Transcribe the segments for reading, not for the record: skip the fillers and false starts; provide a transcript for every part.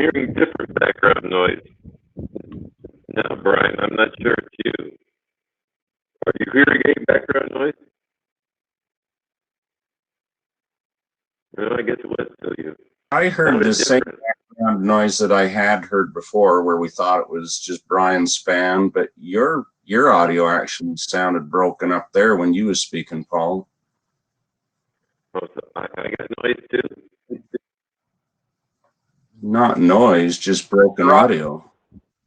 hearing different background noise. Now, Brian, I'm not sure it's you. Are you hearing any background noise? No, I guess it was still you. I heard the same background noise that I had heard before, where we thought it was just Brian's span, but your audio actually sounded broken up there when you was speaking, Paul. Oh, so I got noise too? Not noise, just broken audio.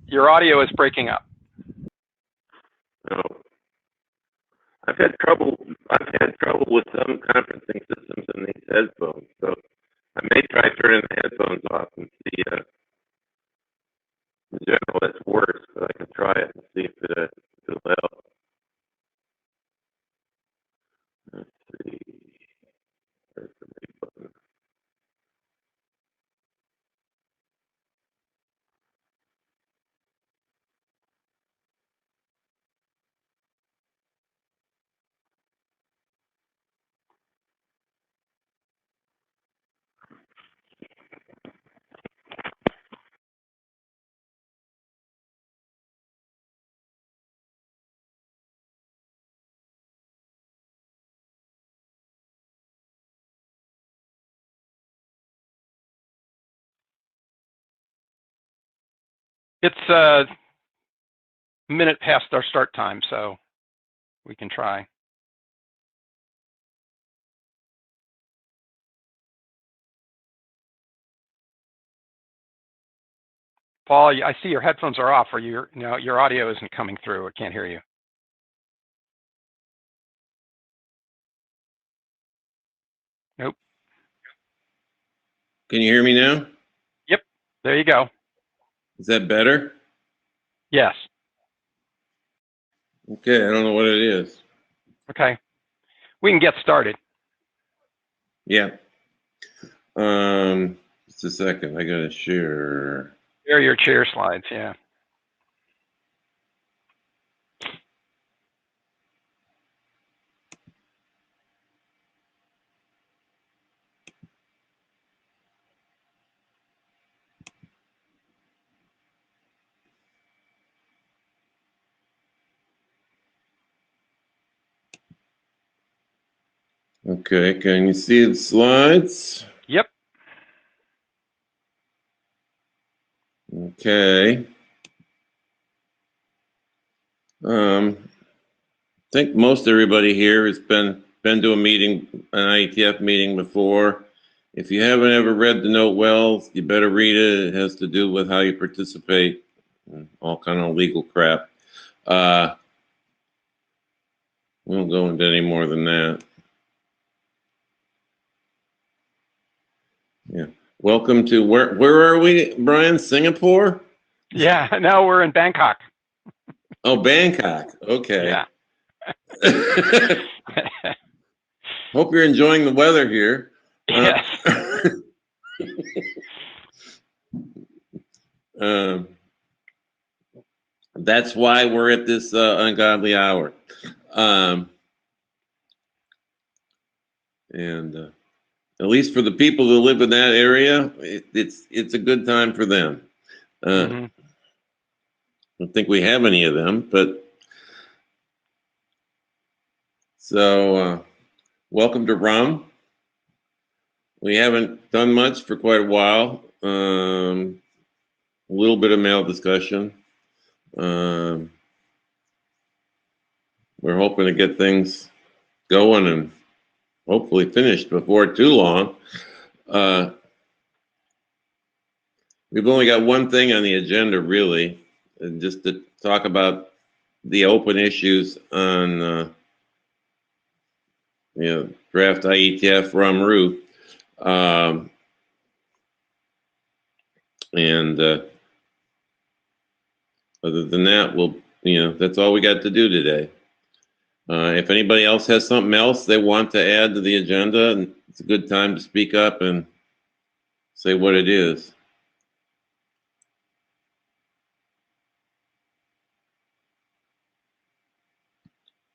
Your audio is breaking up. No. I've had trouble with some conferencing systems in these headphones, so I may try turning the headphones off and see. In general, it's worse, but I can try it and see if it'll help. Let's see. There's the mute button. It's a minute past our start time, so we can try. Paul, I see your headphones are off, or your audio isn't coming through. I can't hear you. Nope. Can you hear me now? Yep. There you go. Is that better? Yes. Okay, I don't know what it is. Okay. We can get started. Yeah. Just a second. I gotta share. Share your chair slides. Yeah. Okay, can you see the slides? Yep. Okay. I think most everybody here has been to a meeting, an IETF meeting before. If you haven't ever read the note well, you better read it. It has to do with how you participate, all kind of legal crap. We won't go into any more than that. Yeah. Welcome to where are we, Brian? Singapore? Yeah. Now we're in Bangkok. Oh, Bangkok. Okay. Yeah. Hope you're enjoying the weather here. Yes. That's why we're at this ungodly hour. And at least for the people who live in that area, it's a good time for them. I don't think we have any of them, but so welcome to RUM. We haven't done much for quite a while. A little bit of mail discussion. We're hoping to get things going and hopefully finished before too long. We've only got one thing on the agenda, really, and just to talk about the open issues on draft IETF RUM-RU. And other than that, that's all we got to do today. If anybody else has something else they want to add to the agenda, it's a good time to speak up and say what it is.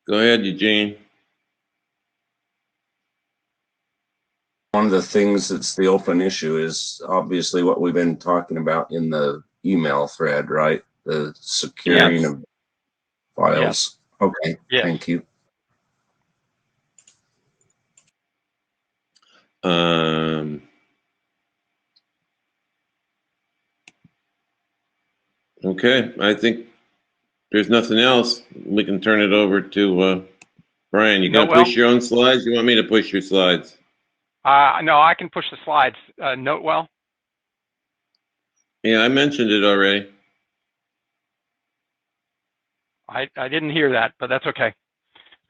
Go ahead, Eugene. one of the things that's the open issue is obviously what we've been talking about in the email thread, right? The securing Yes. of files. Okay, Yes. thank you. Okay, I think there's nothing else. We can turn it over to Brian. You gonna Note well? push your own slides? You want me to push your slides? No, I can push the slides. Note well? Yeah, I mentioned it already. I didn't hear that, but that's okay.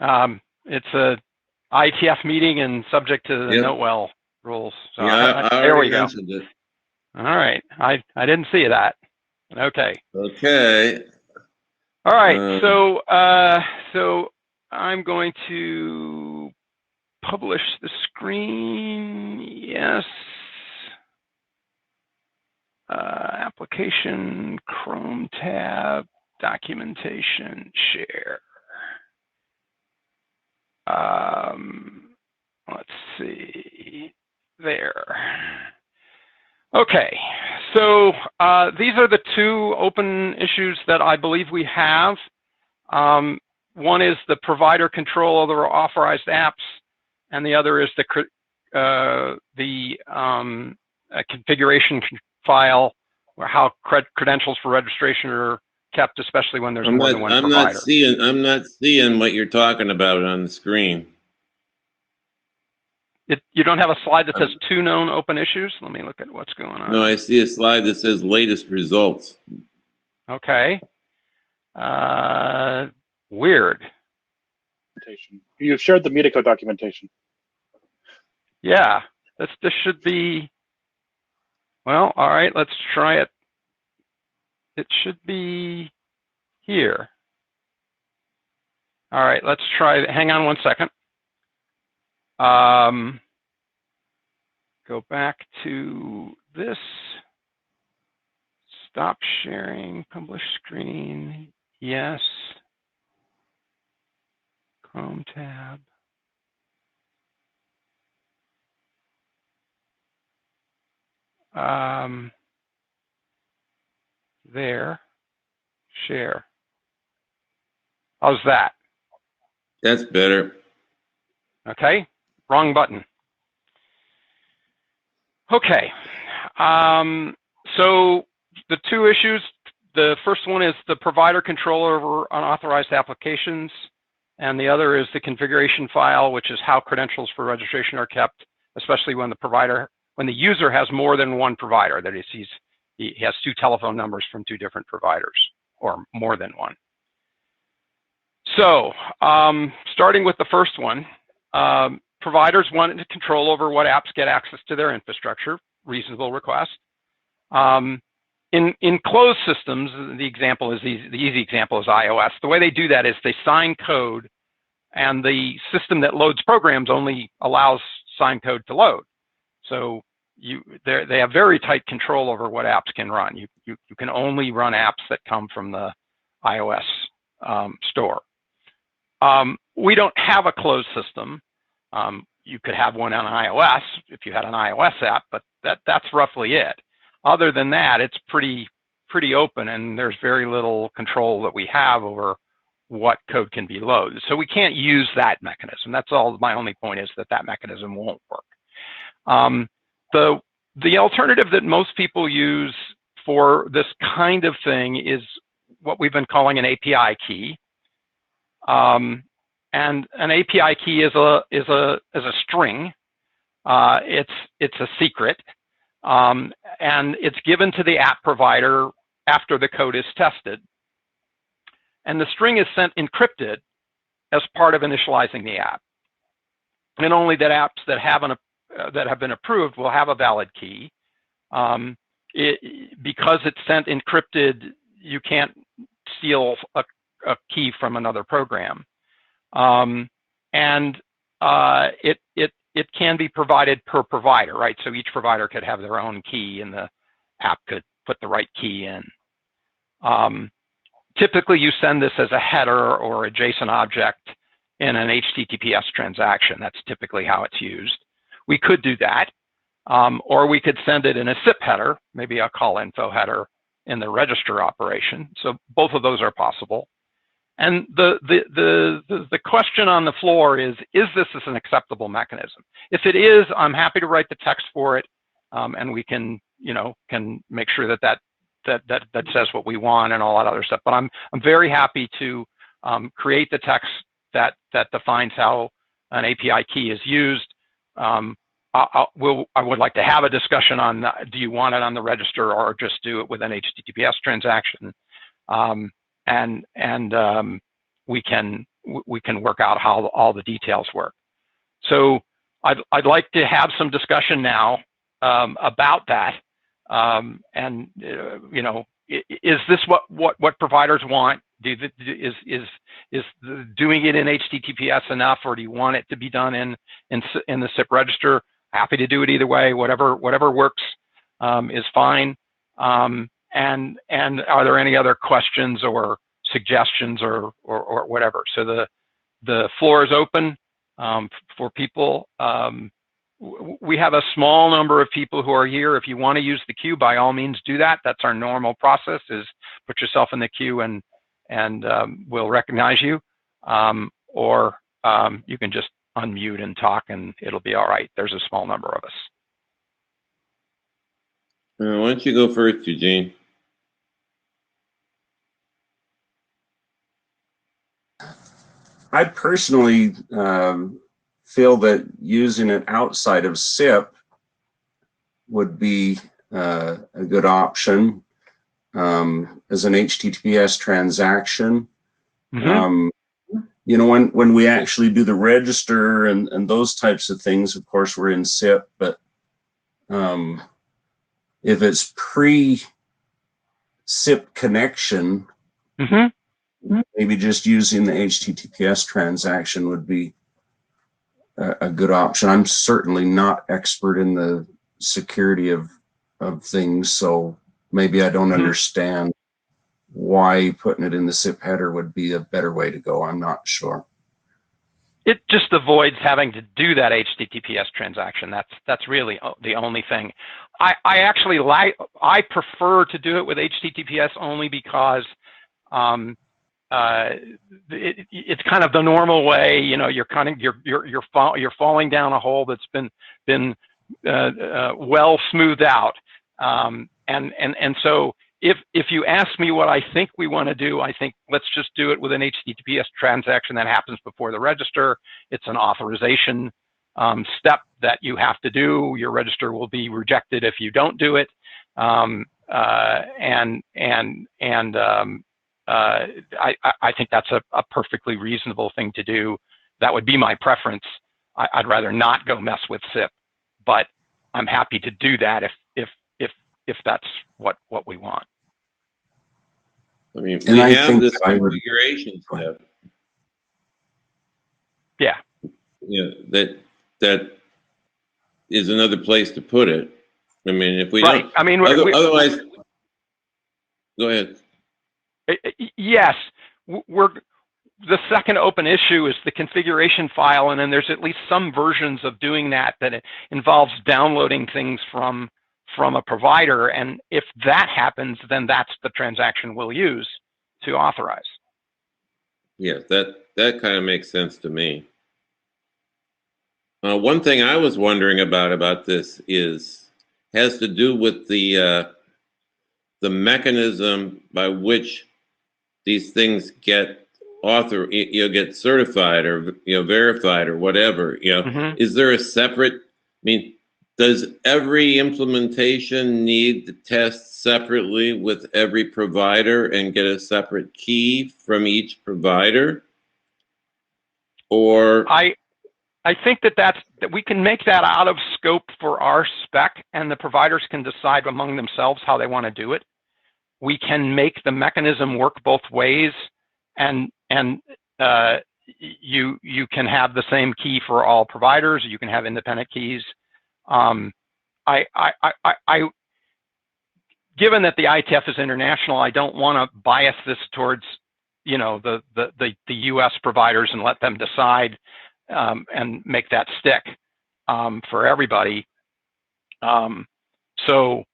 It's a IETF meeting and subject to the Yep. note well rules. So Yeah, I there already we go. mentioned it. All right. I didn't see that. Okay. Okay. All right. So I'm going to publish the screen. Yes. Application, Chrome tab, documentation, share. Let's see, there. Okay, so these are the two open issues that I believe we have. One is the provider control over authorized apps, and the other is the configuration file, or how credentials for registration are kept, especially when there's more than one provider. I'm not seeing what you're talking about on the screen. You don't have a slide that says two known open issues? Let me look at what's going on. No, I see a slide that says latest results. Okay. Weird. You've shared the Medico documentation. Yeah, this should be, well, all right, let's try it. It should be here. All right, let's try it. Hang on one second. Go back to this. Stop sharing, publish screen. Yes. Chrome tab. There. Share. How's that? That's better. Okay, wrong button. Okay, so the two issues, the first one is the provider control over unauthorized applications, and the other is the configuration file, which is how credentials for registration are kept, especially when the user has more than one provider, that is, he has two telephone numbers from two different providers, or more than one. So, starting with the first one, providers want to control over what apps get access to their infrastructure, reasonable request. In closed systems, the easy example is iOS. The way they do that is they sign code, and the system that loads programs only allows signed code to load. So they have very tight control over what apps can run. You can only run apps that come from the iOS store. We don't have a closed system. You could have one on iOS if you had an iOS app, but that's roughly it. Other than that, it's pretty open, and there's very little control that we have over what code can be loaded. So we can't use that mechanism. That's all. My only point is that mechanism won't work. The alternative that most people use for this kind of thing is what we've been calling an API key. And an API key is a string. It's a secret, and it's given to the app provider after the code is tested. And the string is sent encrypted as part of initializing the app. And only that apps that have been approved will have a valid key. Because it's sent encrypted, you can't steal a key from another program. It can be provided per provider, right? So each provider could have their own key, and the app could put the right key in. Typically, you send this as a header or a JSON object in an HTTPS transaction. That's typically how it's used. we could do that, or we could send it in a SIP header, maybe a call info header in the register operation. So both of those are possible. And the question on the floor is this an acceptable mechanism? If it is, I'm happy to write the text for it, and we can, can make sure that says what we want and all that other stuff. But I'm very happy to create the text that defines how an API key is used. I would like to have a discussion on do you want it on the register or just do it with an HTTPS transaction, and we can work out how all the details work. So I'd like to have some discussion now about that, and is this what providers want? Is doing it in HTTPS enough, or do you want it to be done in the SIP register? Happy to do it either way. Whatever works is fine. And are there any other questions or suggestions or whatever? So the floor is open for people. We have a small number of people who are here. If you want to use the queue, by all means do that. That's our normal process, is put yourself in the queue and we'll recognize you. Or you can just unmute and talk and it'll be all right. There's a small number of us. Why don't you go first, Eugene? I personally feel that using it outside of SIP would be a good option as an HTTPS transaction. Mm-hmm. When we actually do the register and those types of things, of course, we're in SIP, but if it's pre-SIP connection, mm-hmm. maybe just using the HTTPS transaction would be a good option. I'm certainly not expert in the security of things, so maybe I don't understand why putting it in the SIP header would be a better way to go. I'm not sure. It just avoids having to do that HTTPS transaction. That's really the only thing. I actually I prefer to do it with HTTPS only because it's kind of the normal way. You're falling down a hole that's been well smoothed out, and so if you ask me what I think we want to do, I think let's just do it with an HTTPS transaction that happens before the register. It's an authorization step that you have to do. Your register will be rejected if you don't do it, I think that's a perfectly reasonable thing to do. That would be my preference. I'd rather not go mess with SIP, but I'm happy to do that if that's what we want. I mean, we have this configuration step. Yeah. That is another place to put it. I mean, if we right. don't, I mean, otherwise, go ahead. Yes, the second open issue is the configuration file, and then there's at least some versions of doing that it involves downloading things from a provider, and if that happens, then that's the transaction we'll use to authorize. Yes, that kind of makes sense to me. One thing I was wondering about this has to do with the mechanism by which these things get get certified or verified or whatever. Mm-hmm. Is there a separate? Does every implementation need to test separately with every provider and get a separate key from each provider? Or I think that we can make that out of scope for our spec, and the providers can decide among themselves how they want to do it. We can make the mechanism work both ways, and you can have the same key for all providers. You can have independent keys. Given that the IETF is international, I don't want to bias this towards, the U.S. providers and let them decide and make that stick. for everybody. So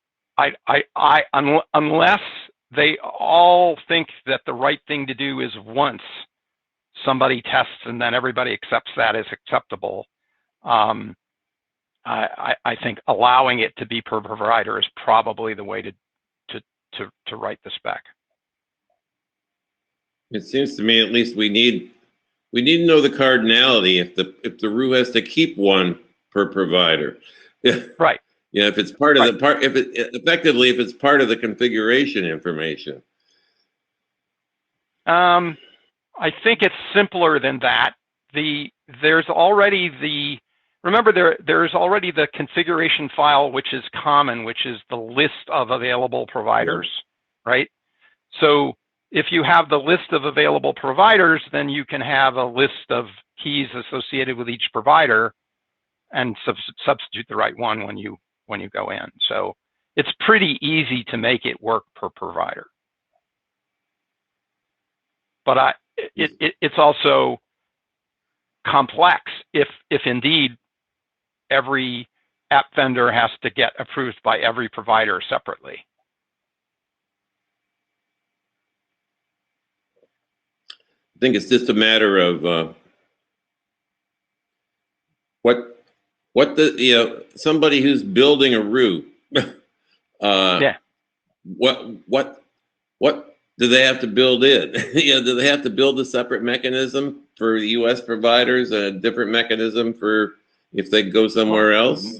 unless they all think that the right thing to do is once somebody tests and then everybody accepts that as acceptable, I think allowing it to be per provider is probably the way to write the spec. It seems to me at least we need to know the cardinality if the RU has to keep one per provider. Right. Yeah, if it's part of if it's part of the configuration information. I think it's simpler than that. There's already there's already the configuration file, which is common, which is the list of available providers, right? So if you have the list of available providers, then you can have a list of keys associated with each provider and substitute the right one when you go in. So it's pretty easy to make it work per provider. But it's also complex if indeed every app vendor has to get approved by every provider separately. I think it's just a matter of somebody who's building a RU. Yeah. What do they have to build in? Do they have to build a separate mechanism for U.S. providers, a different mechanism for if they go somewhere else?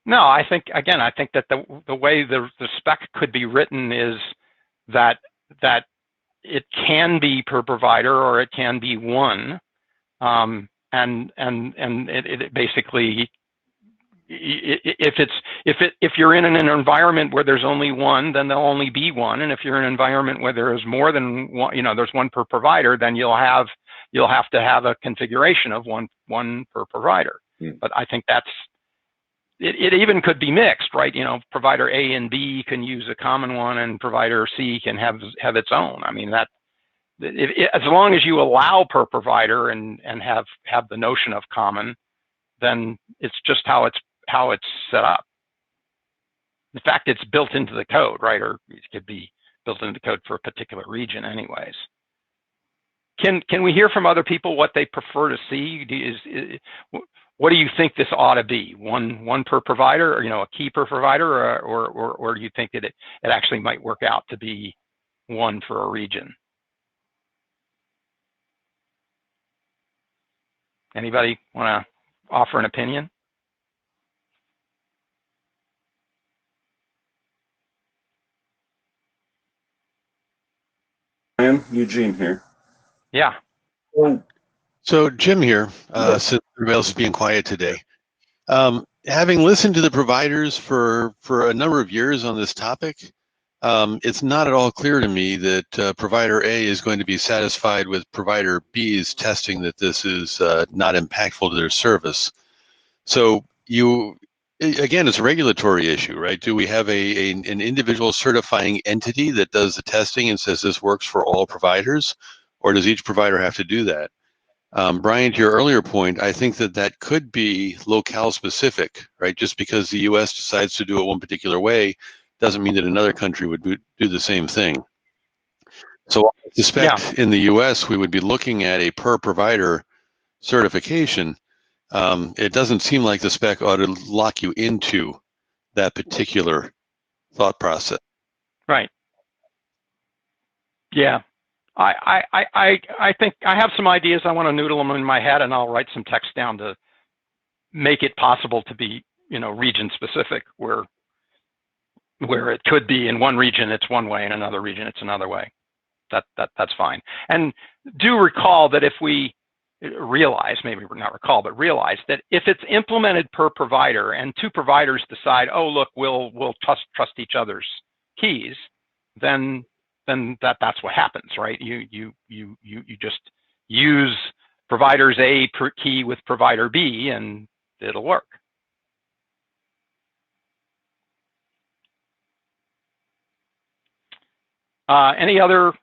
No, I think that the way the spec could be written is that it can be per provider or it can be one, and it basically, if you're in an environment where there's only one, then there'll only be one, and if you're in an environment where there's more than one, there's one per provider, then you'll have to have a configuration of one per provider. But I think it even could be mixed, right? Provider A and B can use a common one, and provider C can have its own. I mean, as long as you allow per provider and have the notion of common, then it's just how it's set up. In fact, it's built into the code, right? Or it could be built into the code for a particular region, anyways. Can we hear from other people what they prefer to see? What do you think this ought to be? One per provider, or a key per provider, or do you think that it actually might work out to be one for a region? Anybody want to offer an opinion? Eugene here. Yeah. So Jim here, since everybody else is being quiet today. Having listened to the providers for a number of years on this topic, it's not at all clear to me that provider A is going to be satisfied with provider B's testing that this is not impactful to their service. So again, it's a regulatory issue, right? Do we have an individual certifying entity that does the testing and says this works for all providers, or does each provider have to do that? Brian, to your earlier point, I think that could be locale specific, right? Just because the U.S. decides to do it one particular way doesn't mean that another country would do the same thing. So I suspect in the U.S. we would be looking at a per provider certification. It doesn't seem like the spec ought to lock you into that particular thought process. Right. Yeah. I think I have some ideas. I want to noodle them in my head, and I'll write some text down to make it possible to be, region specific, where it could be in one region it's one way, in another region it's another way. That's fine. And do recall that if we realize, maybe not recall, but realize that if it's implemented per provider and two providers decide, oh look, we'll trust each other's keys, then that's what happens, right? You just use providers A per key with provider B, and it'll work. Any other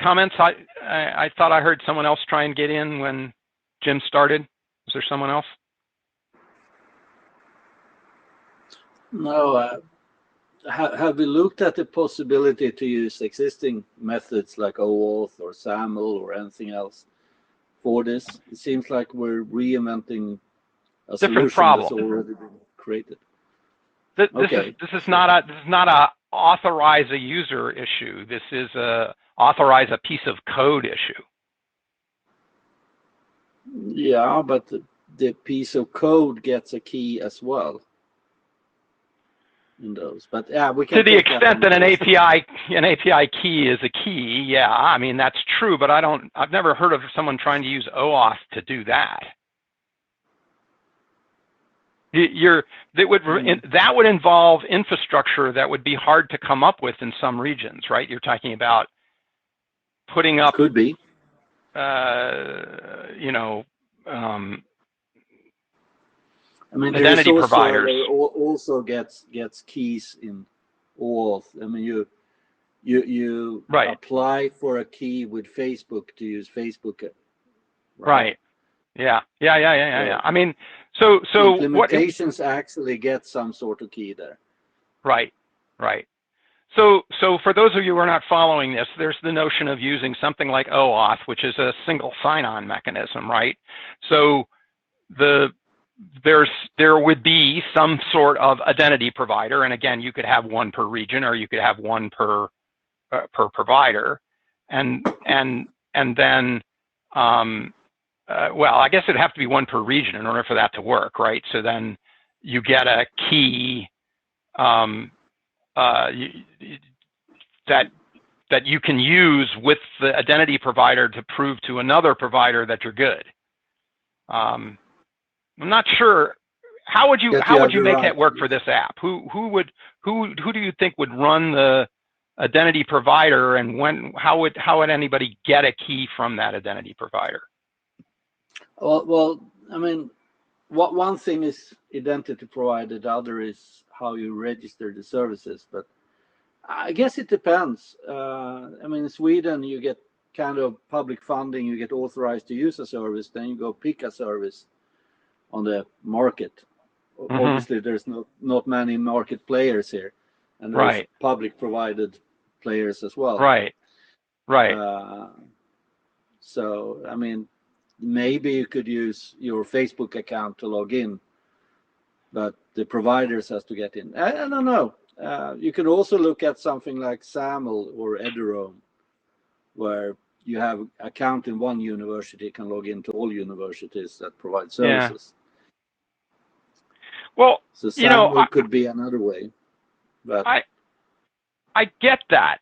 comments? I thought I heard someone else try and get in when Jim started. Is there someone else? No, have we looked at the possibility to use existing methods like OAuth or SAML or anything else for this? It seems like we're reinventing a Different solution that's problem. already been created. This Okay. is not a authorize a user issue. This is a authorize a piece of code issue. Yeah, but the piece of code gets a key as well in those. But yeah, we can To the take extent that on the an API key is a key, yeah, I mean that's true. But I've never heard of someone trying to use OAuth to do that. That would involve infrastructure that would be hard to come up with in some regions, right? You're talking about putting up, Could be. I mean, identity there's also, providers. also gets keys in OAuth. I mean, you Right. apply for a key with Facebook to use Facebook. Right. Yeah. I mean, so what? Implementations actually get some sort of key there. Right. So for those of you who are not following this, there's the notion of using something like OAuth, which is a single sign-on mechanism, right? So there would be some sort of identity provider, and again, you could have one per region, or you could have one per provider, and then well, I guess it'd have to be one per region in order for that to work, right? So then you get a key that you can use with the identity provider to prove to another provider that you're good. I'm not sure. How would you make it work for this app? Who do you think would run the identity provider, and how would anybody get a key from that identity provider? Well, I mean, one thing is identity provider, the other is how you register the services. But I guess it depends. I mean, in Sweden, you get kind of public funding, you get authorized to use a service, then you go pick a service on the market. Mm-hmm. Obviously, there's not many market players here, and there's right. public provided players as well. Right. So, I mean, maybe you could use your Facebook account to log in, but the providers has to get in. I don't know. You can also look at something like SAML or Eduroam, where you have account in one university can log into all universities that provide services. Yeah. Well, so SAML could be another way. But I get that,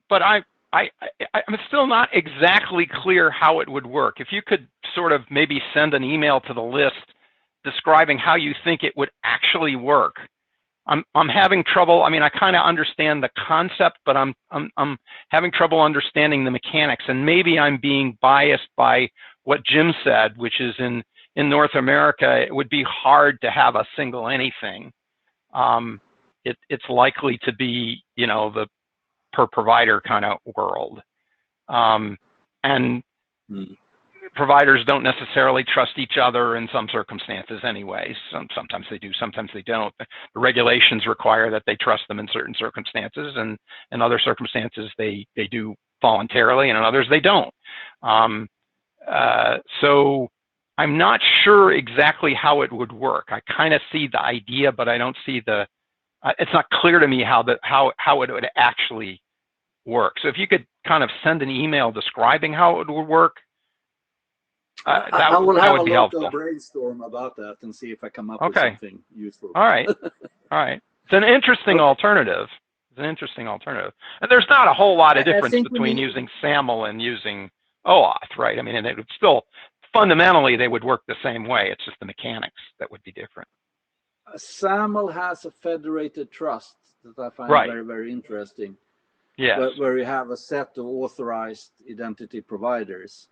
but I'm still not exactly clear how it would work. If you could sort of maybe send an email to the list describing how you think it would actually work. I'm having trouble. I mean, I kind of understand the concept, but I'm having trouble understanding the mechanics. And maybe I'm being biased by what Jim said, which is in North America, it would be hard to have a single anything. It's likely to be, the per provider kind of world. And providers don't necessarily trust each other in some circumstances anyway. Sometimes they do, sometimes they don't. The regulations require that they trust them in certain circumstances, and in other circumstances they do voluntarily, and in others they don't. So I'm not sure exactly how it would work. I kind of see the idea, but I don't see it's not clear to me how it would actually work. So if you could kind of send an email describing how it would work, I will have a helpful. local brainstorm about that and see if I come up with something useful. All right. It's an interesting alternative. And there's not a whole lot of difference between using SAML and using OAuth, right? I mean, and it would still, fundamentally, they would work the same way. It's just the mechanics that would be different. SAML has a federated trust that I find very, very interesting. Yeah. Where you have a set of authorized identity providers.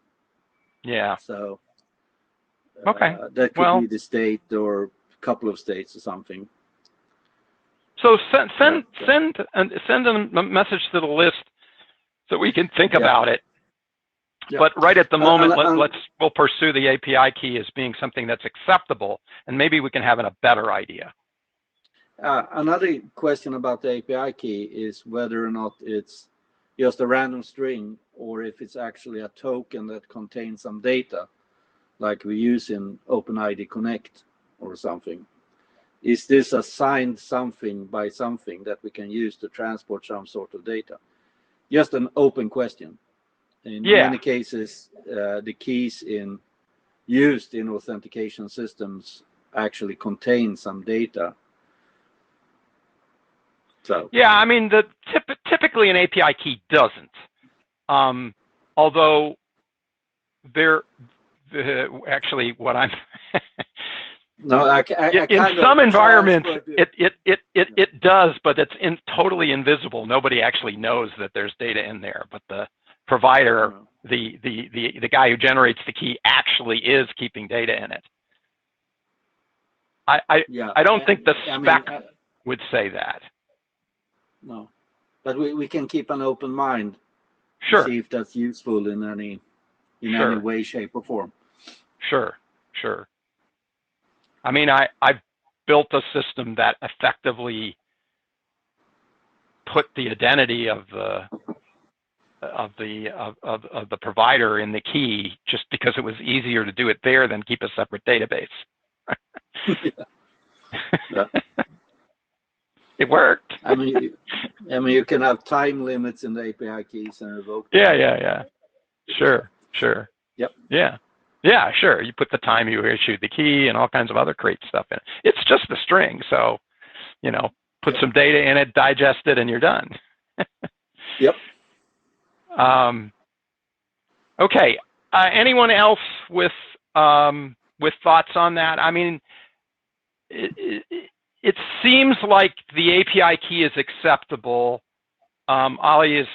Yeah. So Well, that could be the state or a couple of states or something. So send a message to the list so we can think about it. Yeah. But right at the moment, we'll pursue the API key as being something that's acceptable, and maybe we can have a better idea. Another question about the API key is whether or not it's just a random string or if it's actually a token that contains some data, like we use in OpenID Connect or something. Is this a signed something by something that we can use to transport some sort of data? Just an open question. In many cases, the keys used in authentication systems actually contain some data. So yeah, I mean, typically an API key doesn't. Although actually what I'm no, in some environments it does, but it's totally invisible. Nobody actually knows that there's data in there, but the provider, the guy who generates the key, actually is keeping data in it. I don't think the spec would say that. No, but we can keep an open mind. Sure. To see if that's useful in any way, shape, or form. Sure. I mean, I've built a system that effectively put the identity of the provider in the key, just because it was easier to do it there than keep a separate database. Yeah. It worked. I mean, you can have time limits in the API keys and revoke them. Yeah. Sure. Yep. Yeah, sure. You put the time you issued the key and all kinds of other great stuff in it. It's just the string, so put some data in it, digest it, and you're done. Yep. Okay. Anyone else with thoughts on that? I mean, it seems like the API key is acceptable. Ali is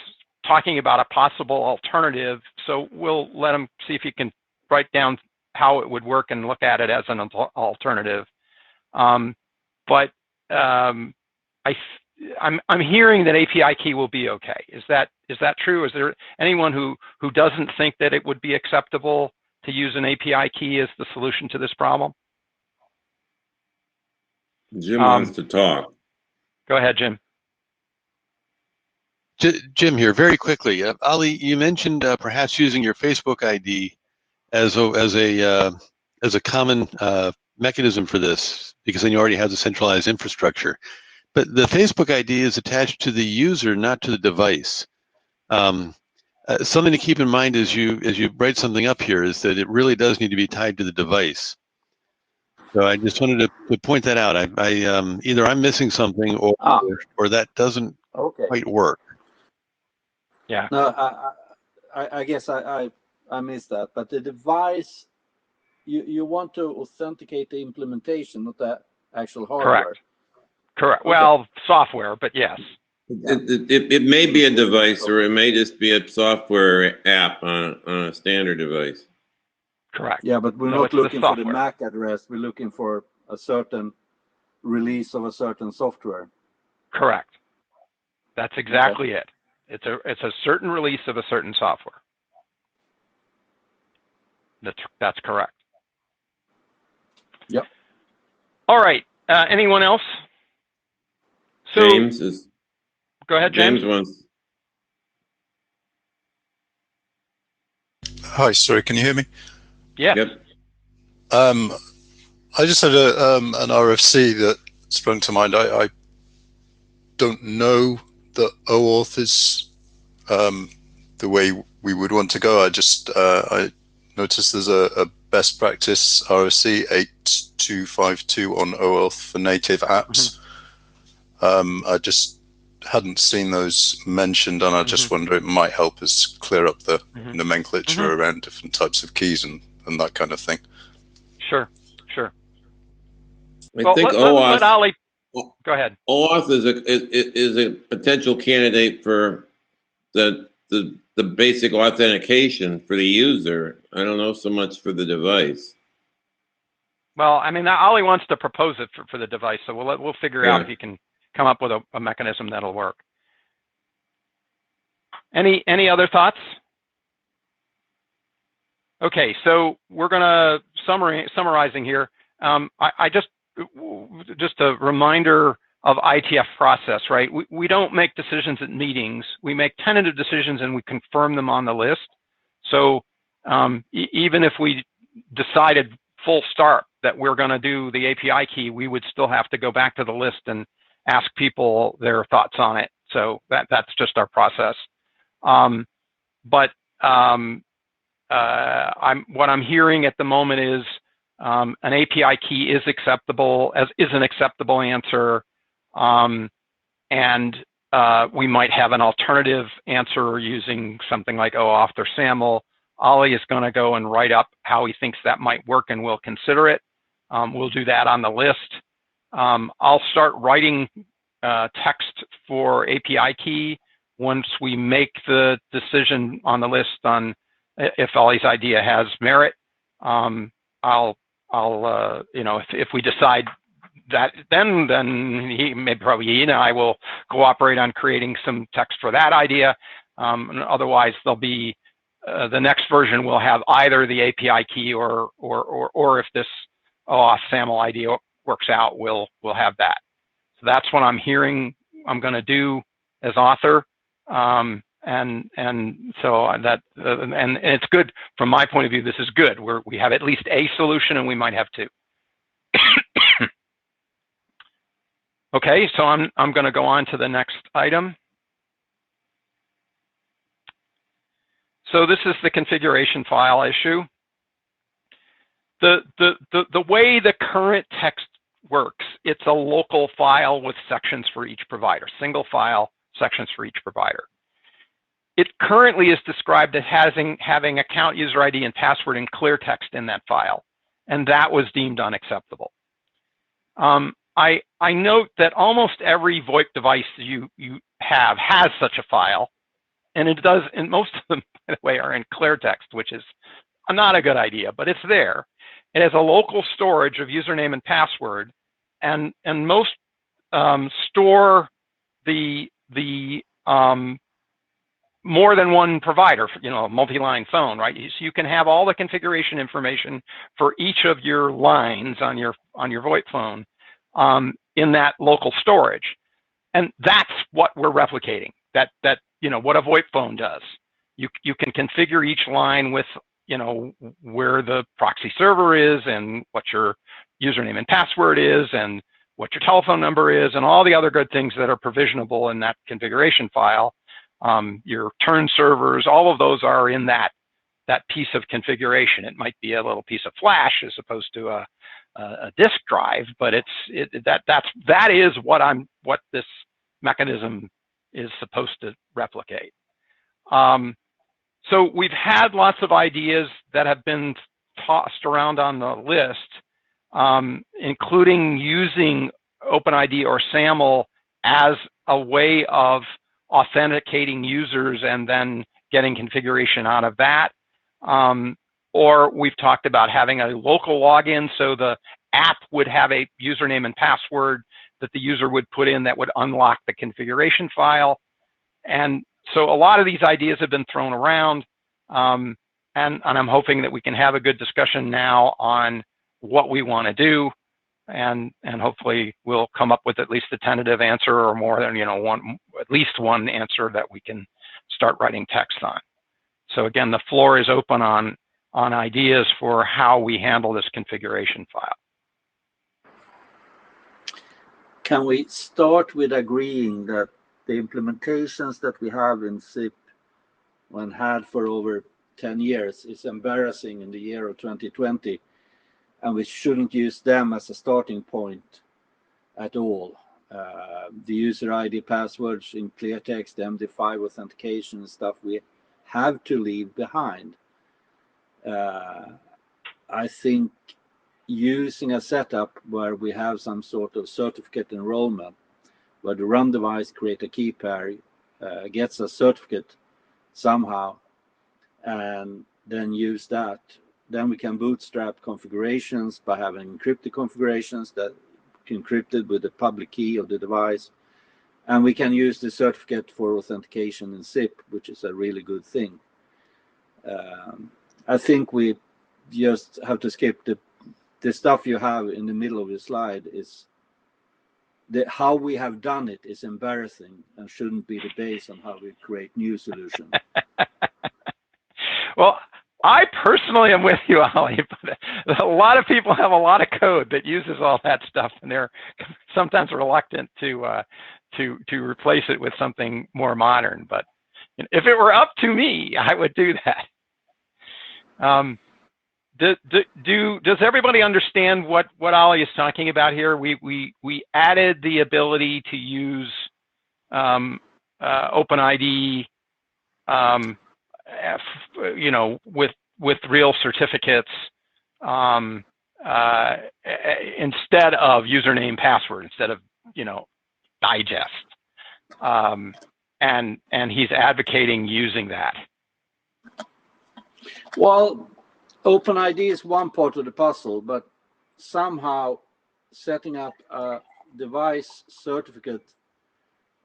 talking about a possible alternative, so we'll let him see if he can write down how it would work and look at it as an alternative. But I'm hearing that API key will be okay. Is that true? Is there anyone who doesn't think that it would be acceptable to use an API key as the solution to this problem? Jim wants to talk. Go ahead, Jim. Jim here, very quickly. Ali, you mentioned perhaps using your Facebook ID as a common mechanism for this, because then you already have the centralized infrastructure. But the Facebook ID is attached to the user, not to the device. Something to keep in mind as you write something up here is that it really does need to be tied to the device. So I just wanted to point that out. Either I'm missing something or that doesn't quite work. Yeah. No, I guess I missed that. But the device, you want to authenticate the implementation, not the actual hardware. Correct. Okay. Well, software, but yes. It may be a device, or it may just be a software app on a standard device. Correct. Yeah, but we're not looking for the MAC address. We're looking for a certain release of a certain software. Correct. That's exactly it. It's a certain release of a certain software. That's correct. Yep. All right. Anyone else? So, go ahead, James. James wants. Hi, sorry, can you hear me? Yeah. Yep. I just had an RFC that sprung to mind. I don't know that OAuth is the way we would want to go. I noticed there's a best practice RFC 8252 on OAuth for native apps. I just hadn't seen those mentioned, and I just wonder it might help us clear up the nomenclature around different types of keys and that kind of thing. Sure. I think OAuth. Let Ali. Go ahead. OAuth is a potential candidate for the basic authentication for the user. I don't know so much for the device. Well, I mean, Ali wants to propose it for the device, so we'll figure out if you can come up with a mechanism that'll work. Any other thoughts? Okay, so we're gonna summarizing here. I just a reminder IETF process, right? We don't make decisions at meetings. We make tentative decisions and we confirm them on the list. So even if we decided full start that we're going to do the API key, we would still have to go back to the list and ask people their thoughts on it. So that's just our process. What I'm hearing at the moment is an API key is acceptable, is an acceptable answer, and we might have an alternative answer using something like OAuth or SAML. Ollie is going to go and write up how he thinks that might work, and we'll consider it. We'll do that on the list. I'll start writing text for API key once we make the decision on the list on if Ollie's idea has merit. I'll you know, if we decide that, then probably he and I will cooperate on creating some text for that idea. And otherwise, there'll be the next version will have either the API key or if this OAuth SAML idea works out, we'll have that. So that's what I'm hearing I'm going to do as author. And so that and it's good from my point of view. This is good. We have at least a solution, and we might have two. Okay, so I'm going to go on to the next item. So this is the configuration file issue. The way the current text works, it's a local file with sections for each provider, single file, sections for each provider. It currently is described as having account user ID and password in clear text in that file, and that was deemed unacceptable. I note that almost every VoIP device you have has such a file, and it does, and most of them, by the way, are in clear text, which is not a good idea, but it's there. It has a local storage of username and password, and most store the more than one provider, you know, multi-line phone, right? So you can have all the configuration information for each of your lines on your VoIP phone in that local storage, and that's what we're replicating. That you know what a VoIP phone does. You can configure each line with, you know, where the proxy server is and what your username and password is and what your telephone number is and all the other good things that are provisionable in that configuration file. Your turn servers, all of those are in that piece of configuration. It might be a little piece of flash as opposed to a disk drive, but that is what this mechanism is supposed to replicate. So we've had lots of ideas that have been tossed around on the list, including using OpenID or SAML as a way of authenticating users and then getting configuration out of that. Or we've talked about having a local login, so the app would have a username and password that the user would put in that would unlock the configuration file. And so a lot of these ideas have been thrown around, and I'm hoping that we can have a good discussion now on what we want to do, and hopefully we'll come up with at least a tentative answer, or more than, you know, at least one answer that we can start writing text on. So again, the floor is open on ideas for how we handle this configuration file. Can we start with agreeing that the implementations that we have in SIP and had for over 10 years is embarrassing in the year of 2020, and we shouldn't use them as a starting point at all? The user ID passwords in clear text, MD5 authentication and stuff, we have to leave behind. I think using a setup where we have some sort of certificate enrollment, where the RUM device create a key pair, gets a certificate somehow, and then use that. Then we can bootstrap configurations by having encrypted configurations that encrypted with the public key of the device. And we can use the certificate for authentication in SIP, which is a really good thing. I think we just have to skip the stuff you have in the middle of your slide is how we have done it is embarrassing and shouldn't be the base on how we create new solutions. Well, I personally am with you, Ali, but a lot of people have a lot of code that uses all that stuff, and they're sometimes reluctant to replace it with something more modern. But if it were up to me, I would do that. Does everybody understand what Ali is talking about here? We added the ability to use OpenID, with real certificates instead of username password, instead of digest, and he's advocating using that. Well, OpenID is one part of the puzzle, but somehow setting up a device certificate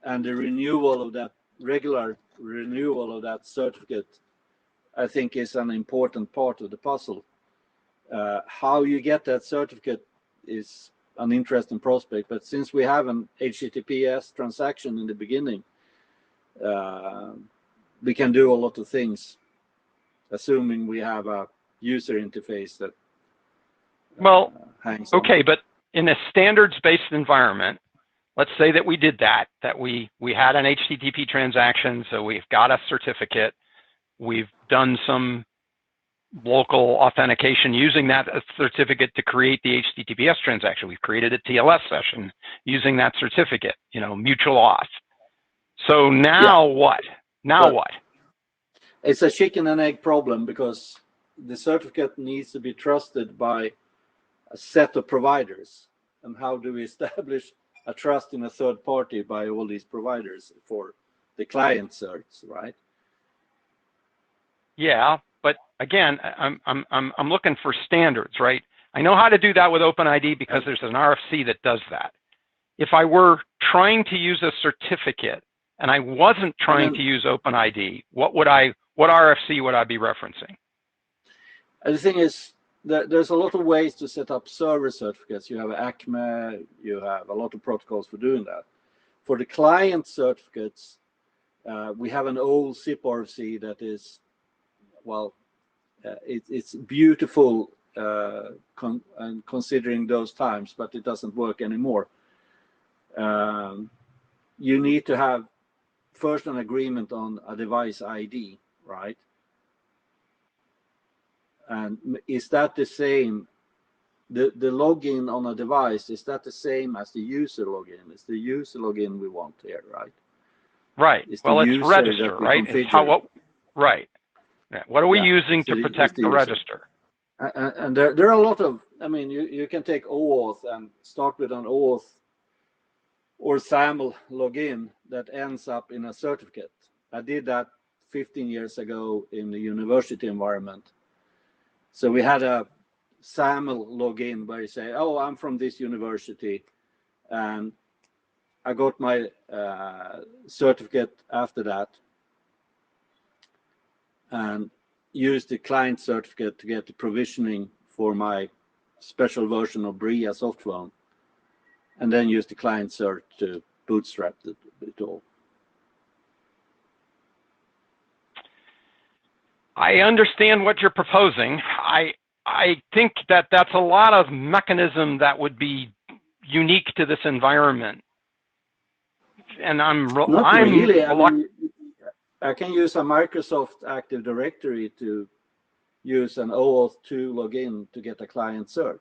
and the renewal of that, regular renewal of that certificate, I think is an important part of the puzzle. How you get that certificate is an interesting prospect, but since we have an HTTPS transaction in the beginning, we can do a lot of things, assuming we have a user interface that hangs on. Okay, but in a standards-based environment, let's say that we did that we had an HTTP transaction, so we've got a certificate, we've done some local authentication using that certificate to create the HTTPS transaction. We've created a TLS session using that certificate, mutual auth. So now what? What? It's a chicken and egg problem, because the certificate needs to be trusted by a set of providers. And how do we establish a trust in a third party by all these providers for the client certs, right? Yeah, but again, I'm looking for standards, right? I know how to do that with OpenID because there's an RFC that does that. If I were trying to use a certificate and I wasn't trying to use OpenID, what RFC would I be referencing? The thing is, there's a lot of ways to set up server certificates. You have ACME, you have a lot of protocols for doing that. For the client certificates, we have an old SIP RFC that is, it's beautiful considering those times, but it doesn't work anymore. You need to have first an agreement on a device ID, right? And is that the same? The login on a device, is that the same as the user login? It's the user login we want here, right? Right. It's register, right? Right. Yeah. What are we using to protect the register? And there are a lot of, you can take OAuth and start with an OAuth or SAML login that ends up in a certificate. I did that 15 years ago in the university environment. So we had a SAML login where you say, oh, I'm from this university, and I got my certificate after that, and used the client certificate to get the provisioning for my special version of Bria softphone, and then use the client cert to bootstrap it all. I understand what you're proposing. I think that's a lot of mechanism that would be unique to this environment, and I'm really. I can use a Microsoft Active Directory to use an OAuth 2 login to get a client cert.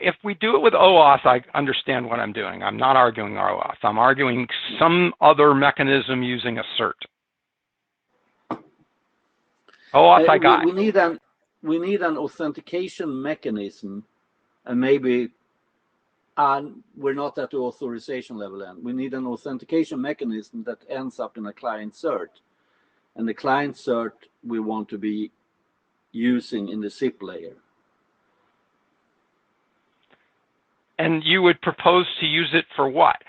If we do it with OAuth, I understand what I'm doing. I'm not arguing OAuth. I'm arguing some other mechanism using a cert. OAuth, I got. We need an authentication mechanism, and maybe we're not at the authorization level then. We need an authentication mechanism that ends up in a client cert, and the client cert we want to be using in the SIP layer. And you would propose to use it for what?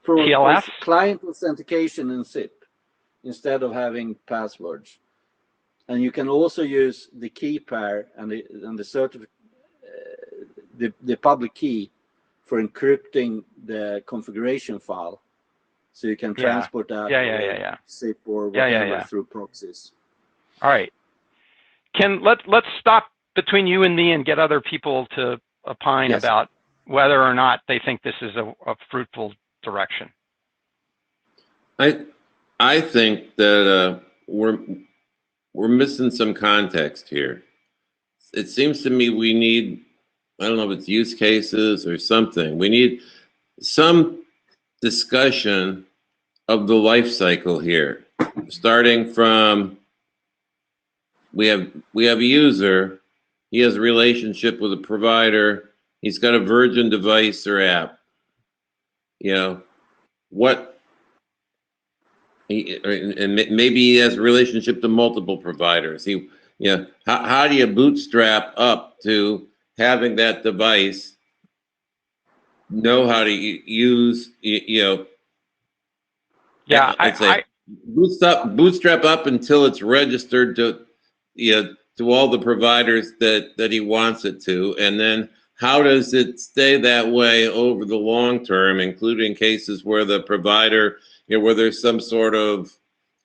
For TLS? Client authentication in SIP instead of having passwords. And you can also use the key pair and the the public key for encrypting the configuration file, so you can transport that zip or whatever through proxies. All right. Let's stop between you and me and get other people to opine about whether or not they think this is a fruitful direction. I think that we're missing some context here. It seems to me we need, I don't know if it's use cases or something. We need some discussion of the life cycle here, starting from we have a user. He has a relationship with a provider. He's got a Virgin device or app. You know, and maybe he has a relationship to multiple providers. How do you bootstrap up to having that device, know how to use, bootstrap up until it's registered to all the providers that he wants it to, and then how does it stay that way over the long term, including cases where the provider, where there's some sort of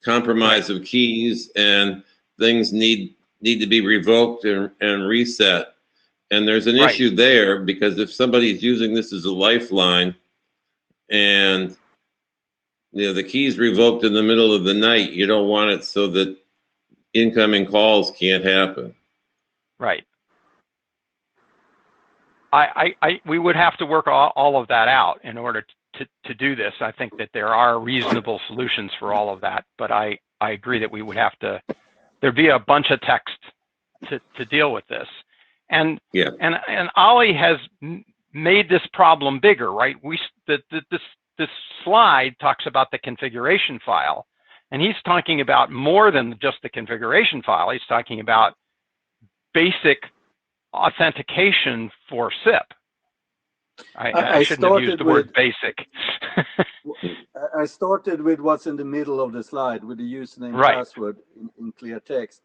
compromise of keys and things need to be revoked and reset. And there's an issue there, because if somebody's using this as a lifeline and the key's revoked in the middle of the night, you don't want it so that incoming calls can't happen. Right. We would have to work all of that out in order to do this. I think that there are reasonable solutions for all of that, but I agree that we would have to, there'd be a bunch of text to deal with this. And Ollie has made this problem bigger, right? This slide talks about the configuration file, and he's talking about more than just the configuration file. He's talking about basic authentication for SIP. I shouldn't have used the word basic. I started with what's in the middle of the slide with the username and password in clear text.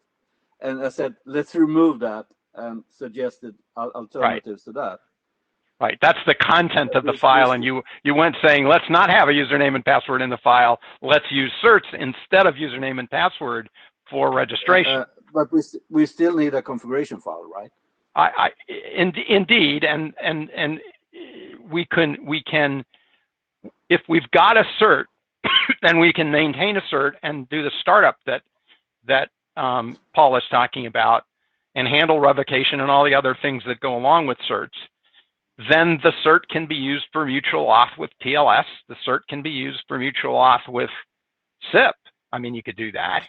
And I said, let's remove that, and suggested alternatives to that. Right, that's the content of the file, and you went saying, let's not have a username and password in the file. Let's use certs instead of username and password for registration. But we still need a configuration file, right? Indeed, and we can, if we've got a cert, then we can maintain a cert and do the startup that Paul is talking about, and handle revocation and all the other things that go along with certs. Then the cert can be used for mutual auth with TLS. The cert can be used for mutual auth with SIP. I mean, you could do that.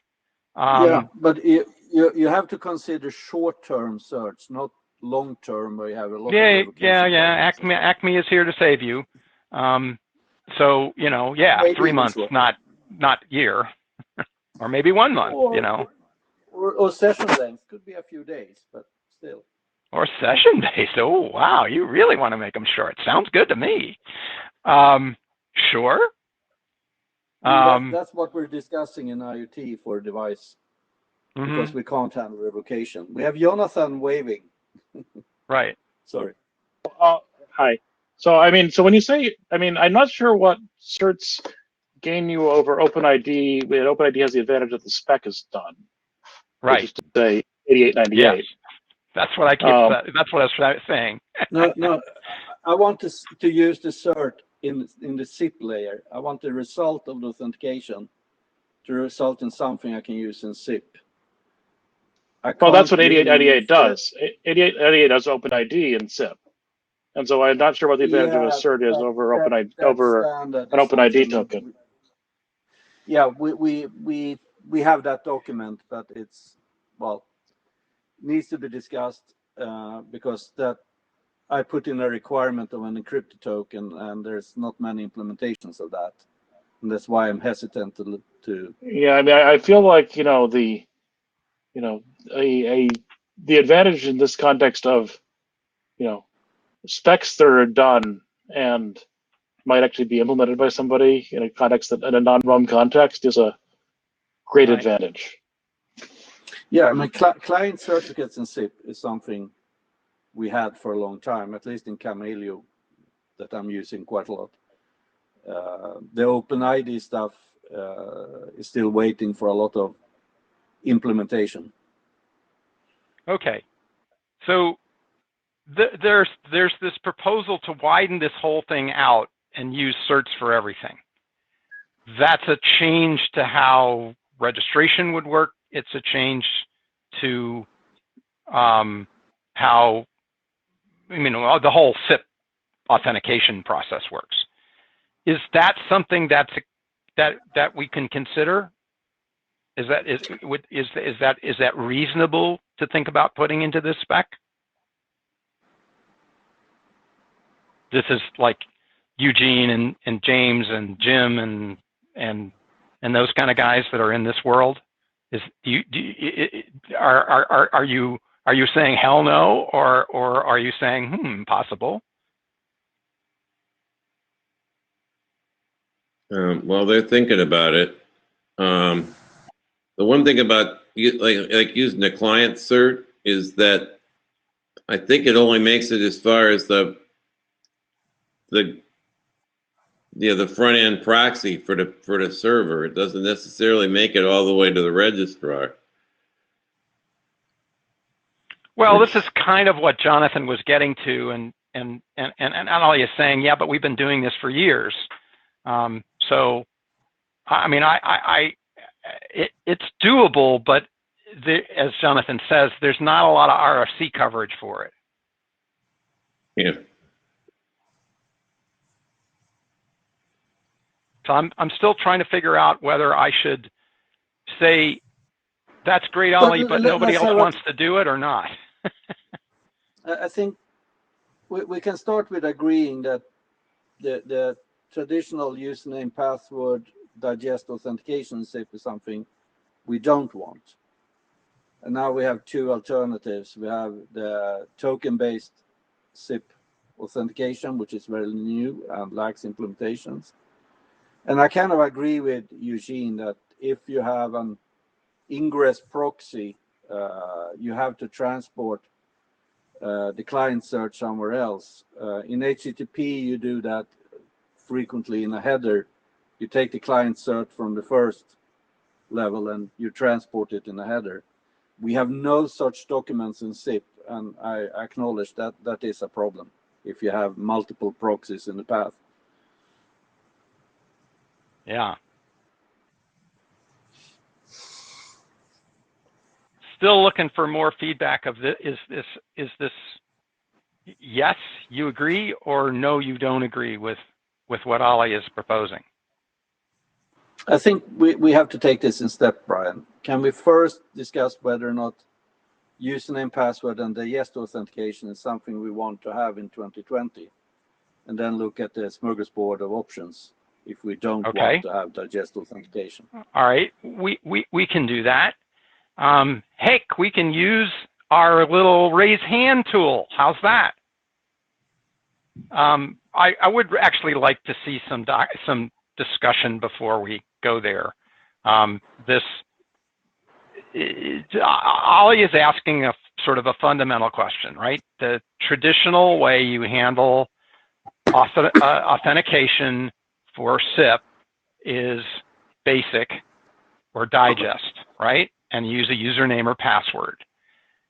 But you have to consider short-term certs, not long-term, where you have a lot of Acme is here to save you. So 3 months, not year, or maybe 1 month. Or session length could be a few days, but still. Or session days. Oh wow, you really want to make them short? Sounds good to me. Sure. That's what we're discussing in IoT for device, because we can't handle revocation. We have Jonathan waving. Right. Sorry. Hi. So when you say, I'm not sure what certs gain you over OpenID. OpenID has the advantage that the spec is done. Right. Which is to say 8898. Yes. That's what I keep. That's what I was saying. No. I want to use the cert in the SIP layer. I want the result of the authentication to result in something I can use in SIP. Well, that's what 8898 does. 8898 does OpenID and SIP, and so I'm not sure what the advantage of a cert is over OpenID an OpenID token. Yeah, we have that document, but it's needs to be discussed because that I put in a requirement of an encrypted token, and there's not many implementations of that, and that's why I'm hesitant to. Yeah, I feel like the advantage in this context of specs that are done and might actually be implemented by somebody in a context that in a non-RUM context is a great advantage. Yeah, client certificates in SIP is something we had for a long time, at least in Camelio, that I'm using quite a lot. The OpenID stuff is still waiting for a lot of implementation. Okay, so there's this proposal to widen this whole thing out and use certs for everything. That's a change to how registration would work. It's a change to how, the whole SIP authentication process works. Is that something that we can consider? Is that reasonable to think about putting into this spec? This is like Eugene and James and Jim and those kind of guys that are in this world. Are you saying hell no, or are you saying possible? Well, they're thinking about it. The one thing about like using the client cert is that I think it only makes it as far as the front end proxy for the server. It doesn't necessarily make it all the way to the registrar. Well, this is kind of what Jonathan was getting to, and Ali is saying, yeah, but we've been doing this for years. So, I mean, it's doable, but as Jonathan says, there's not a lot of RFC coverage for it. Yeah. So I'm still trying to figure out whether I should say that's great, Ali, but nobody else wants to do it or not. I think we can start with agreeing that the traditional username, password, digest authentication SIP is something we don't want. And now we have two alternatives. We have the token-based SIP authentication, which is very new and lacks implementations. And I kind of agree with Eugene that if you have an ingress proxy, you have to transport the client cert somewhere else. In HTTP, you do that frequently in a header. You take the client cert from the first level and you transport it in a header. We have no such documents in SIP, and I acknowledge that that is a problem if you have multiple proxies in the path. Yeah. Still looking for more feedback of this. Is this yes, you agree, or no, you don't agree with what Ali is proposing? I think we have to take this in step, Brian. Can we first discuss whether or not username, password, and digest authentication is something we want to have in 2020, and then look at the smorgasbord of options if we don't want to have digest authentication? All right, we can do that. Heck, we can use our little raise hand tool. How's that? I would actually like to see some discussion before we go there. Ali is asking a sort of a fundamental question, right? The traditional way you handle authentication for SIP is basic or digest, right? And use a username or password.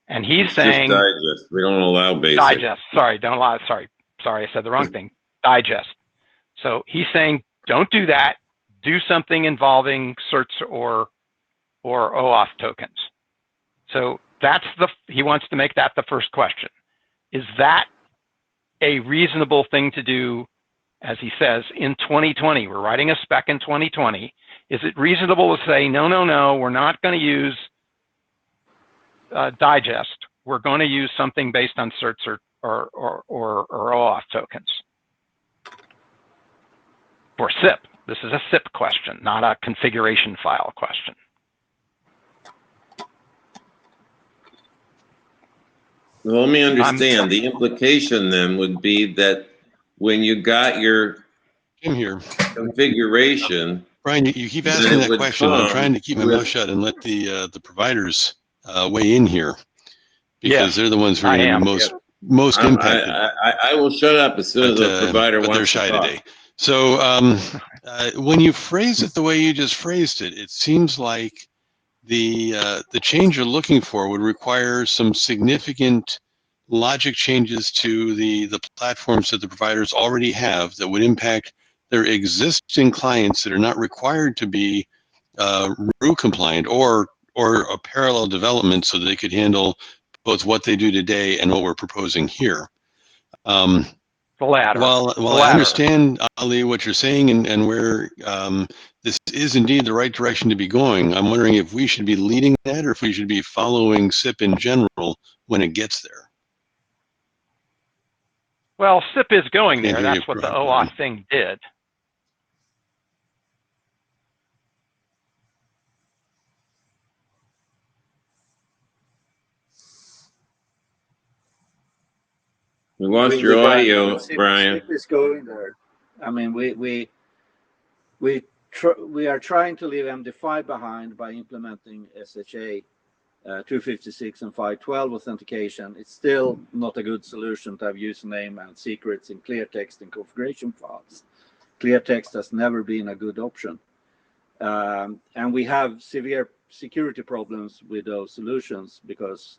And he's It's saying just digest. We don't allow basic. Digest. Sorry, don't allow. Sorry, I said the wrong thing. Digest. So he's saying don't do that. Do something involving certs or OAuth tokens. So he wants to make that the first question. Is that a reasonable thing to do, as he says, in 2020? We're writing a spec in 2020. Is it reasonable to say, no, we're not going to use digest. We're going to use something based on certs or OAuth tokens for SIP? This is a SIP question, not a configuration file question. Well, let me understand. The implication then would be that when you got your configuration, Brian, you keep asking that question. I'm trying to keep my mouth shut and let the providers weigh in here, because they're the ones who are going to be most impacted. I will shut up as soon as the provider but they're wants to shy talk. today. So when you phrase it the way you just phrased it, it seems like the change you're looking for would require some significant logic changes to the platforms that the providers already have that would impact their existing clients that are not required to be RU compliant or a parallel development so that they could handle both what they do today and what we're proposing here. The latter. While I understand, Ali, what you're saying and where this is indeed the right direction to be going, I'm wondering if we should be leading that or if we should be following SIP in general when it gets there. Well, SIP is going there. Can't hear That's you, what the Brian. OAuth thing did. We lost your audio, Brian. SIP is going there. I mean, we are trying to leave MD5 behind by implementing SHA 256 and 512 authentication. It's still not a good solution to have username and secrets in clear text and configuration files. Clear text has never been a good option. And we have severe security problems with those solutions because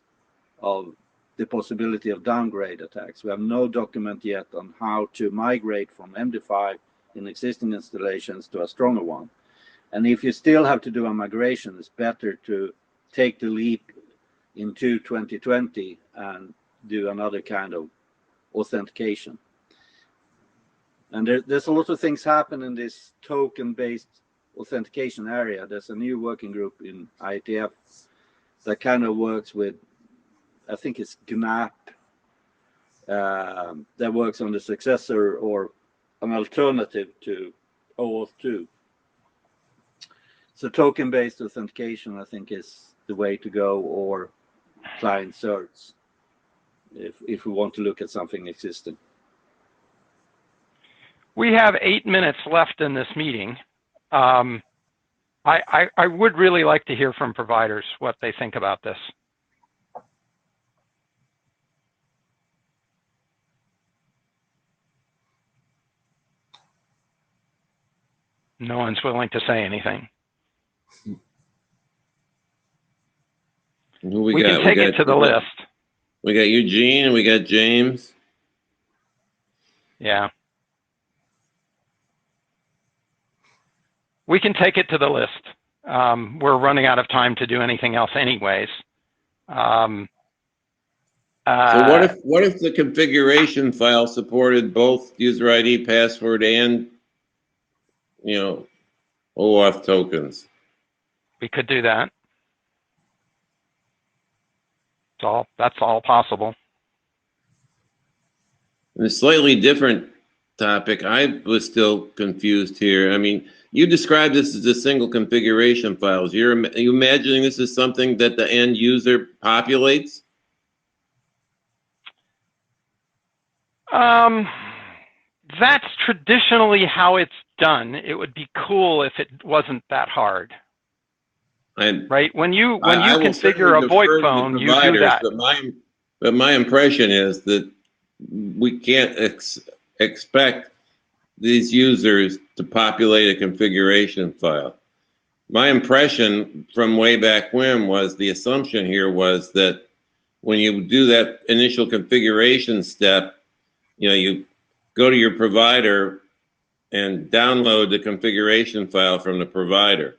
of the possibility of downgrade attacks. We have no document yet on how to migrate from MD5 in existing installations to a stronger one. And if you still have to do a migration, it's better to take the leap into 2020 and do another kind of authentication. And there's a lot of things happen in this token-based authentication area. There's a new working group in IETF that kind of works with, I think it's GNAP, that works on the successor or an alternative to OAuth 2. So token-based authentication, I think, is the way to go, or client certs, if we want to look at something existing. We have 8 minutes left in this meeting. I would really like to hear from providers what they think about this. No one's willing to say anything. Who We can take it to the list. We got Eugene and we got James. Yeah. We can take it to the list. We're running out of time to do anything else anyways. So what if the configuration file supported both user ID, password, and OAuth tokens? We could do that. That's all possible. And a slightly different topic. I was still confused here. I mean, you described this as a single configuration files. Are you imagining this is something that the end user populates? That's traditionally how it's done. It would be cool if it wasn't that hard. Right? When you configure a VoIP phone, you do that. But my impression is that we can't expect these users to populate a configuration file. My impression from way back when was the assumption here was that when you do that initial configuration step, you go to your provider and download the configuration file from the provider.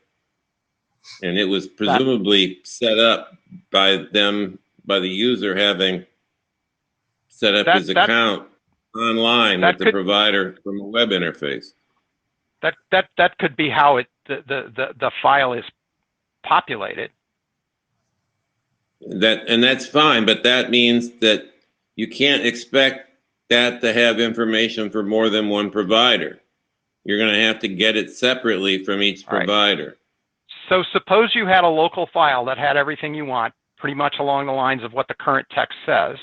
And it was presumably set up by the user having set up his account online with the provider from a web interface. That could be how the file is populated. That's fine, but that means that you can't expect that to have information for more than one provider. You're going to have to get it separately from each provider. Right. So suppose you had a local file that had everything you want, pretty much along the lines of what the current text says,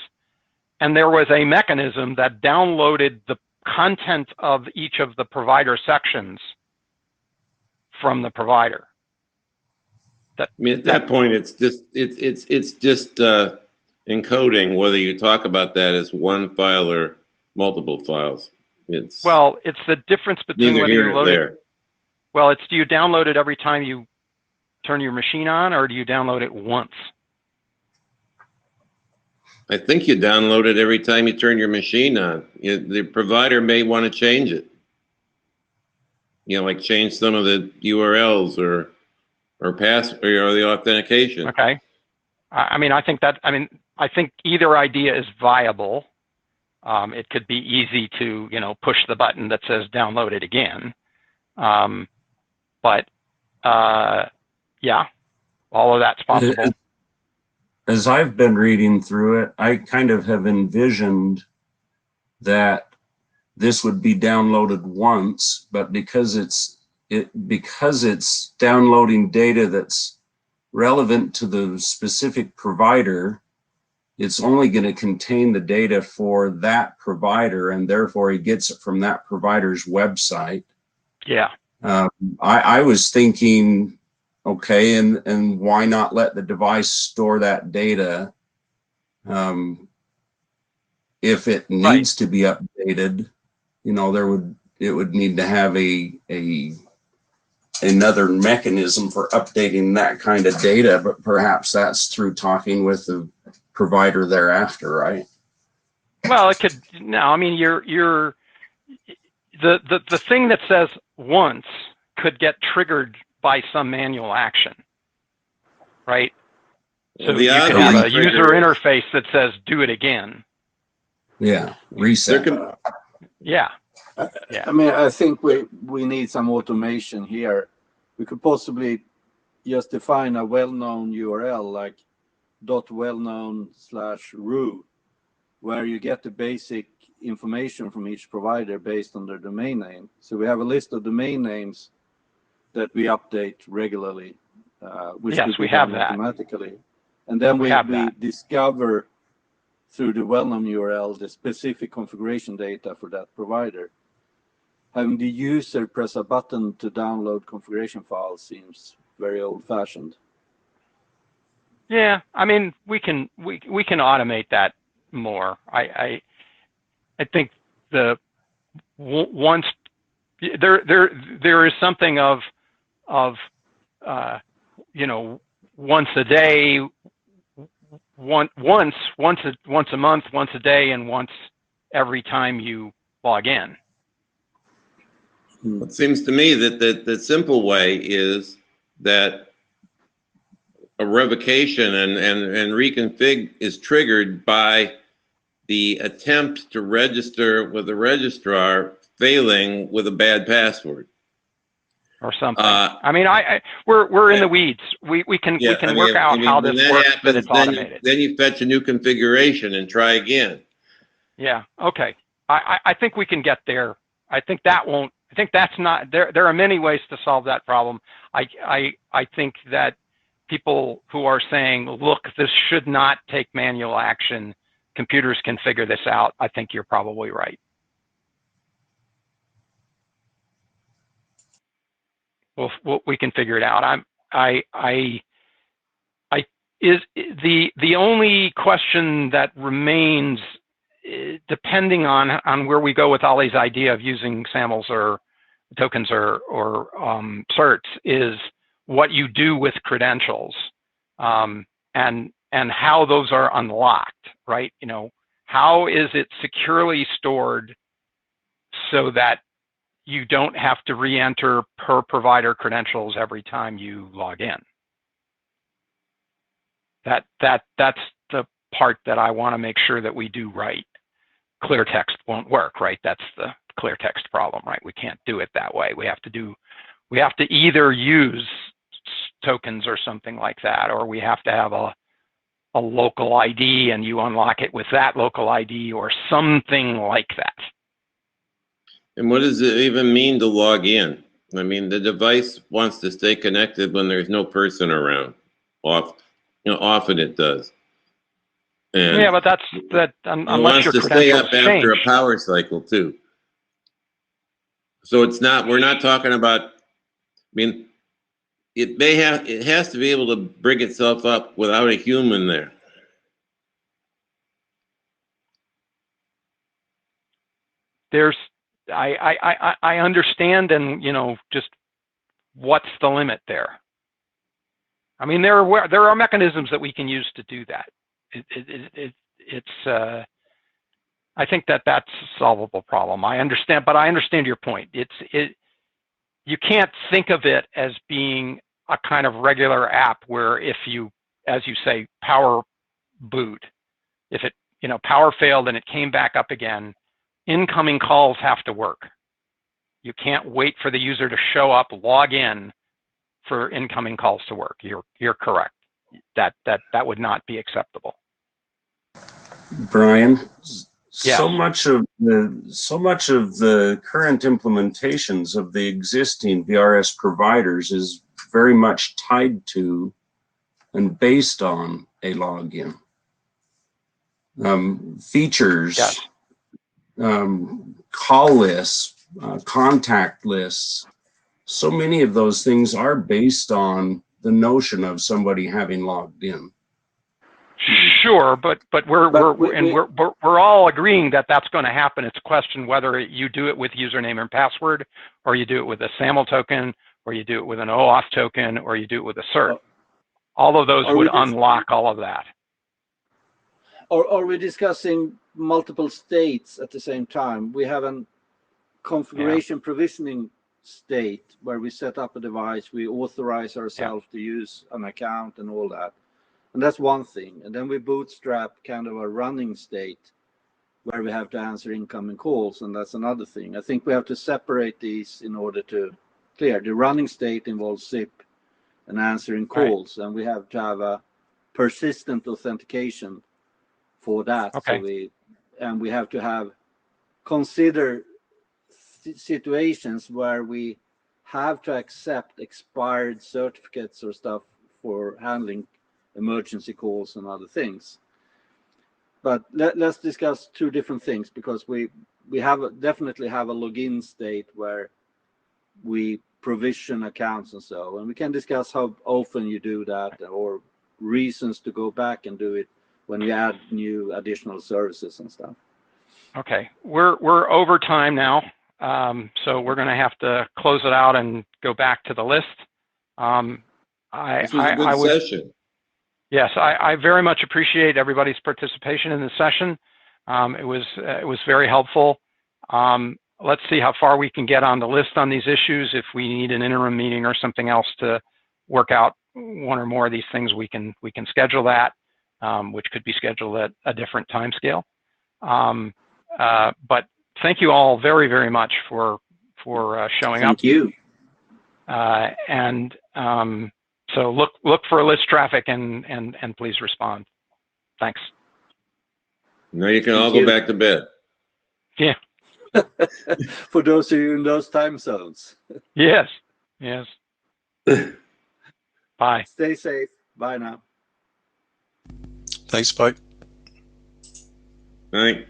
and there was a mechanism that downloaded the content of each of the provider sections from the provider. At that point, it's just encoding, whether you talk about that as one file or multiple files. It's Well, it's the difference between neither whether here you nor load it. there. Well, it's do you download it every time you turn your machine on, or do you download it once? I think you download it every time you turn your machine on. The provider may want to change it. Like change some of the URLs or the authentication. Okay. I think either idea is viable. It could be easy to, push the button that says download it again. Yeah, all of that's possible. As I've been reading through it, I kind of have envisioned that this would be downloaded once, but because it's downloading data that's relevant to the specific provider, it's only going to contain the data for that provider, and therefore he gets it from that provider's website. Yeah. I was thinking, okay, and why not let the device store that data if it needs to be updated? It would need to have another mechanism for updating that kind of data, but perhaps that's through talking with the provider thereafter, right? Well, it could. No, the thing that says once could get triggered by some manual action, right? So you could have a user interface that says do it again. Yeah, reset. Yeah. I think we need some automation here. We could possibly just define a well-known URL like .wellknown/ru, where you get the basic information from each provider based on their domain name. So we have a list of domain names that we update regularly, which we have that automatically. And then we discover through the well-known URL the specific configuration data for that provider. Having the user press a button to download configuration files seems very old-fashioned. Yeah, we can automate that more. I think once there is something of once a day, once a month, once a day, and once every time you log in. It seems to me that the simple way is that a revocation and reconfig is triggered by the attempt to register with the registrar failing with a bad password or something. We're in the weeds. We can work out how this works. Happens, but it's automated. Then you fetch a new configuration and try again. Yeah. Okay. I think we can get there. I think that's not there. There are many ways to solve that problem. I think that people who are saying, look, this should not take manual action, computers can figure this out, I think you're probably right. We can figure it out. Is the only question that remains, depending on where we go with Ollie's idea of using SAMLs or tokens or certs, is what you do with credentials, and how those are unlocked, right? How is it securely stored so that you don't have to re-enter per provider credentials every time you log in? That's the part that I want to make sure that we do right. Clear text won't work, right? That's the clear text problem, right? We can't do it that way. We have to either use tokens or something like that, or we have to have a local ID and you unlock it with that local ID or something like that. And what does it even mean to log in? The device wants to stay connected when there's no person around. Often it does. And yeah, but unless your credentials stay up change. after a power cycle too. So we're not talking about, it has to be able to bring itself up without a human there. there's, I understand, and just what's the limit there? I mean, there are mechanisms that we can use to do that. I think that's a solvable problem. I understand, but I understand your point. You can't think of it as being a kind of regular app where if you, as you say, power boot, if it, power failed and it came back up again, incoming calls have to work. You can't wait for the user to show up, log in for incoming calls to work. You're correct. That would not be acceptable. Brian, Yeah. so much of the current implementations of the existing VRS providers is very much tied to and based on a login. Features, Yes. Call lists, contact lists. So many of those things are based on the notion of somebody having logged in. Sure, but we're all agreeing that that's going to happen. It's a question whether you do it with username and password, or you do it with a SAML token, or you do it with an OAuth token, or you do it with a cert. All of those would unlock all of that. Or are we discussing multiple states at the same time? We have a configuration provisioning state where we set up a device, we authorize ourselves to use an account and all that. And that's one thing. And then we bootstrap kind of a running state where we have to answer incoming calls, and that's another thing. I think we have to separate these in order to clear. The running state involves SIP and answering calls, and we have to have a persistent authentication for that. Okay. So we have to consider situations where we have to accept expired certificates or stuff for handling emergency calls and other things. But let's discuss two different things, because we definitely have a login state where we provision accounts and so, and we can discuss how often you do that or reasons to go back and do it when you add new additional services and stuff. Okay, we're over time now, so we're going to have to close it out and go back to the list. This was a good session. Yes, I very much appreciate everybody's participation in this session. It was very helpful. Let's see how far we can get on the list on these issues. If we need an interim meeting or something else to work out one or more of these things, we can schedule that, which could be scheduled at a different time scale. But thank you all very, very much for showing up. Thank you. So look for list traffic and please respond. Thanks. Now you can all go back to bed. Yeah. For those of you in those time zones. Yes. Bye. Stay safe. Bye now. Thanks, bye. All right.